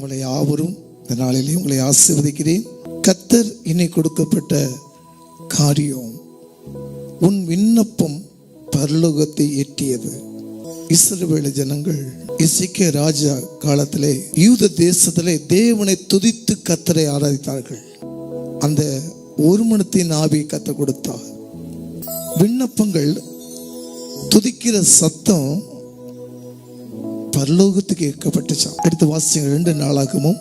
உங்களை யாவரும் இந்த நாளிலே உங்களை ஆசீர்வதிக்கிறேன். கர்த்தர் இன்னை கொடுக்கப்பட்ட காரியம், உன் விண்ணப்பம் பரலோகத்தை எட்டியது. இஸ்ரவேல் ஜனங்கள் எசேக்கியா ராஜா காலத்திலே யூத தேசத்திலே தேவனை துதித்து கர்த்தரை ஆராதித்தார்கள். அந்த ஒருமனத்தின் ஆவியை கர்த்தர் கொடுத்தார். விண்ணப்பங்கள் துதிக்கிற சத்தம் பரலோகத்துக்கு கேட்கப்பட்டுச்சான். எடுத்து வாசிங்க 2 நாளாகமும்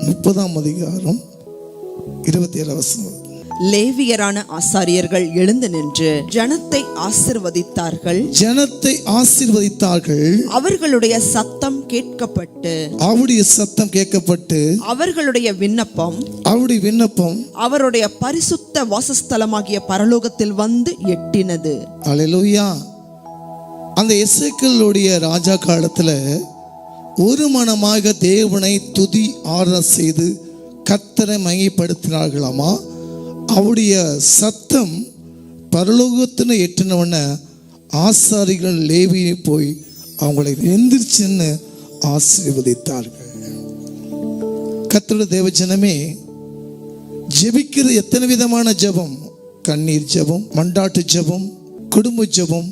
30ஆம் அதிகாரம் 27 வசனம். லேவியரான ஆசாரியர்கள் எழுந்து நின்று ஜனத்தை ஆசீர்வதித்தார்கள். அவர்களுடைய சத்தம் கேட்கப்பட்டு அவருடைய விண்ணப்பம் அவருடைய பரிசுத்த வாசஸ்தலமாகிய பரலோகத்தில் வந்து எட்டினது. அல்லேலூயா. அந்த எசேக்கியேலுடைய ராஜா காலத்துல ஒரு மனமாக தேவனை துதி ஆராதனை செய்து கர்த்தரை மகிமைப்படுத்தினார்களாமா. அவருடைய சத்தம் பரலோகத்தின எட்டினவன ஆசாரிகள் லேவியை போய் அவங்களை எந்திரிச்சுன்னு ஆசீர்வதித்தார்கள். கர்த்தருடைய தேவஜனமே, ஜெபிக்கிற எத்தனை விதமான ஜெபம், கண்ணீர் ஜெபம், மண்டாட்டு ஜெபம், குடும்ப ஜெபம்.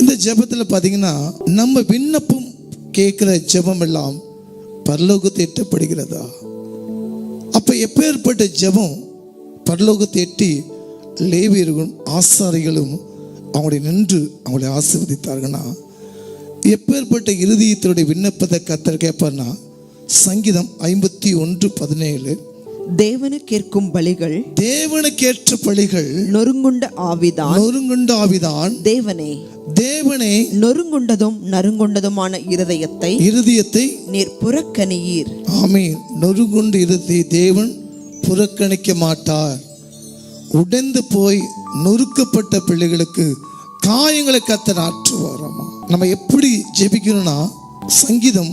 இந்த ஜெபத்தில் பார்த்தீங்கன்னா நம்ம விண்ணப்பம் கேட்கிற ஜெபம் எல்லாம் பரலோகத்தை எட்டப்படுகிறதா? அப்ப எப்பேற்பட்ட ஜெபம் பரலோகத்தை எட்டி லேவியர்களும் ஆசாரிகளும் அவங்களை நின்று அவங்களை ஆசீர்வதித்தார்கள்னா, எப்பேற்பட்ட இருதயத்தினுடைய விண்ணப்பத்தை கர்த்தர் கேட்பார்னா, சங்கீதம் 51:17, தேவனுக்கேற்கும் பலிகள், தேவனுக்கேற்ற பலிகள் நொறுங்குண்ட ஆவிதான். தேவனே நொறுங்குண்டதும் நறுங்குண்டதுமான இருதயத்தை நீர் புறக்கணியீர். ஆமென். நொறுங்குண்ட இருதயத்தை தேவன் புறக்கணிக்க மாட்டார். உடைந்து போய் நொறுக்கப்பட்ட பிள்ளைகளுக்கு காயங்களை கர்த்தர் ஆற்றுவாராமா. நம்ம எப்படி ஜெபிக்கணும்னா, சங்கீதம்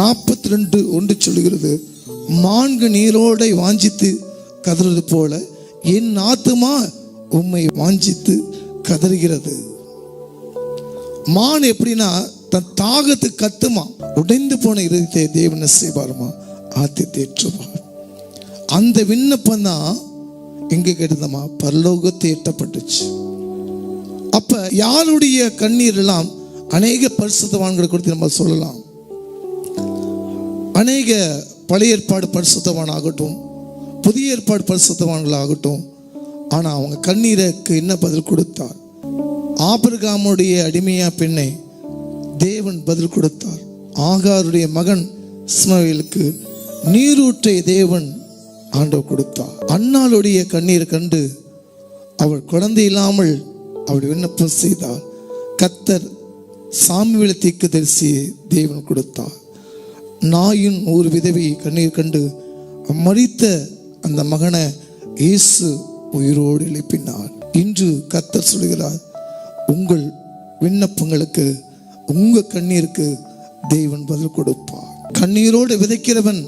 42:1 சொல்லுகிறது, மான்கு நீரோடை வாஞ்சித்து கதறுவது போல என் ஆத்துமா உம்மை வாஞ்சித்து கதறுகிறது. மான் எப்படின்னா தன் தாகத்துக்கு கத்துமா. உடைந்து போன இருதயத்தை தேவன் செய்வாருமா, ஆத்தி தேற்றுவார். அந்த விண்ணப்பம் தான் எங்க கேட்டதமா, பரலோகத்தை எட்டப்பட்டுச்சு. அப்ப யாருடைய கண்ணீர் எல்லாம் அநேக பரிசுத்தவான்களை கொடுத்து நம்ம சொல்லலாம். அநேக பழைய ஏற்பாடு பரிசுத்தவான் ஆகட்டும், புதிய ஏற்பாடு பரிசுத்தவான்கள் ஆகட்டும், ஆனா அவங்க கண்ணீருக்கு என்ன பதில் கொடுத்தார்? ஆபிரகாமுடைய அடிமையா பெண்ணை தேவன் பதில் கொடுத்தார். ஆகாருடைய மகன் இஸ்மவேலுக்கு நீரூற்றை தேவன் ஆண்டவர் கொடுத்தார். அன்னாளுடைய கண்ணீர் கண்டு அவள் குழந்தை இல்லாமல் அவள் விண்ணப்பம் செய்தார். கர்த்தர் சாமுவேல் தீர்க்கதரிசியை தேவன் கொடுத்தார். நாயின் ஒரு விதவை கண்ணீர் கண்டு மரித்த அந்த மகனை இயேசு உயிரோடு எழுப்பினார். இன்று கர்த்தர் சொல்கிறார், உங்கள் விண்ணப்பங்களுக்கு, உங்க கண்ணீருக்கு தேவன் பதில் கொடுப்பார். கண்ணீரோடு விதைக்கிறவன்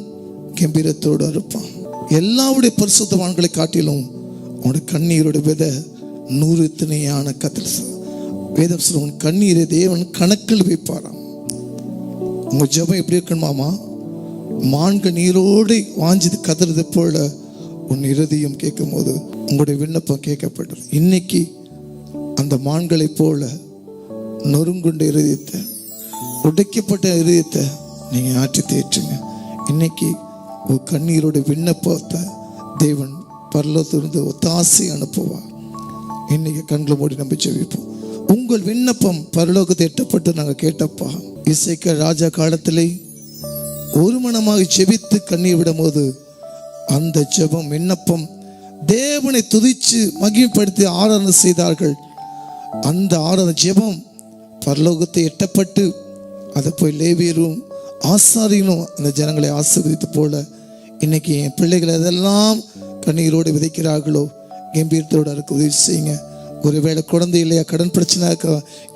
கம்பீரத்தோடு அறுப்பான். எல்லாவுடைய பரிசுத்தவான்களை காட்டிலும் அவனுடைய கண்ணீரோட விதை 100 திணையான கத்தர் வேதம் சொல்லுவன் கண்ணீரை தேவன் கணக்கில் வைப்பாராம். உங்க ஜெபம் எப்படி இருக்கணுமாமா? மான்கள் நீரோடு வாஞ்சித்து கதறது போல உன் இருதயம் கேட்கும் போது உங்களுடைய விண்ணப்பம் கேட்கப்பட்டது. இன்னைக்கு அந்த மான்களை போல நொறுங்குண்ட இருதயத்தை, உடைக்கப்பட்ட இருதயத்தை நீங்க ஆற்றி தேற்றுங்க. இன்னைக்கு ஒரு கண்ணீரோட விண்ணப்பத்தை தேவன் பரலோகத்திலிருந்து ஒத்தாசை அனுப்புவார். இன்னைக்கு கண்களை மூடி நம்பி ஜெபிப்போம். உங்கள் விண்ணப்பம் பரலோகத்தை எட்டப்பட்டு நாங்கள் கேட்டப்பா. எசேக்கியா ராஜா காலத்திலே ஒரு மனமாக ஜெபித்து கண்ணீர் விடும் போது அந்த ஜெபம் விண்ணப்பம் தேவனை துதிச்சு மகிமைப்படுத்தி ஆராதனை செய்தார்கள். அந்த ஆராதனை ஜெபம் பரலோகத்தை எட்டப்பட்டு அதை போய் லேவியரும் ஆசாரிகளும் அந்த ஜனங்களை ஆசீர்வதித்து போல இன்னைக்கு என் பிள்ளைகள் எதெல்லாம் கண்ணீரோடு விதைக்கிறார்களோ கம்பீரத்தோடு இருக்க உதவி செய்யுங்க. ஒருவேளை குழந்தை இல்லையா, கடன் பிரச்சனை இருக்கா,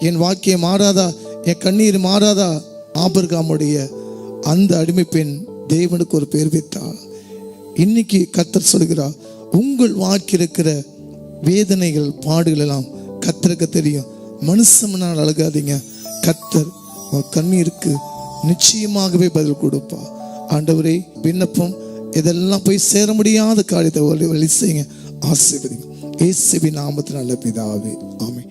என் வாக்கியம் மாறாதா, என் கண்ணீர் மாறாதா? ஆபிரகாமுடைய அந்த அடிமை பெண் தேவனுக்கு ஒரு பேர் வைத்தார். இன்னைக்கு கர்த்தர் சொல்கிறார், உங்கள் வாழ்க்கை இருக்கிற வேதனைகள் பாடுகள் எல்லாம் கர்த்தருக்கு தெரியும். மனுஷனால் அழகாதீங்க. கர்த்தர் கண்ணீருக்கு நிச்சயமாகவே பதில் கொடுப்பார். ஆண்டவரே விண்ணப்பம் இதெல்லாம் போய் சேர முடியாத காரியத்தை வழி செய்யுங்க, ஆசீர்வதிங்க. இயேசுவின் நாமத்தில் நல்ல பிதாவே, ஆமென்.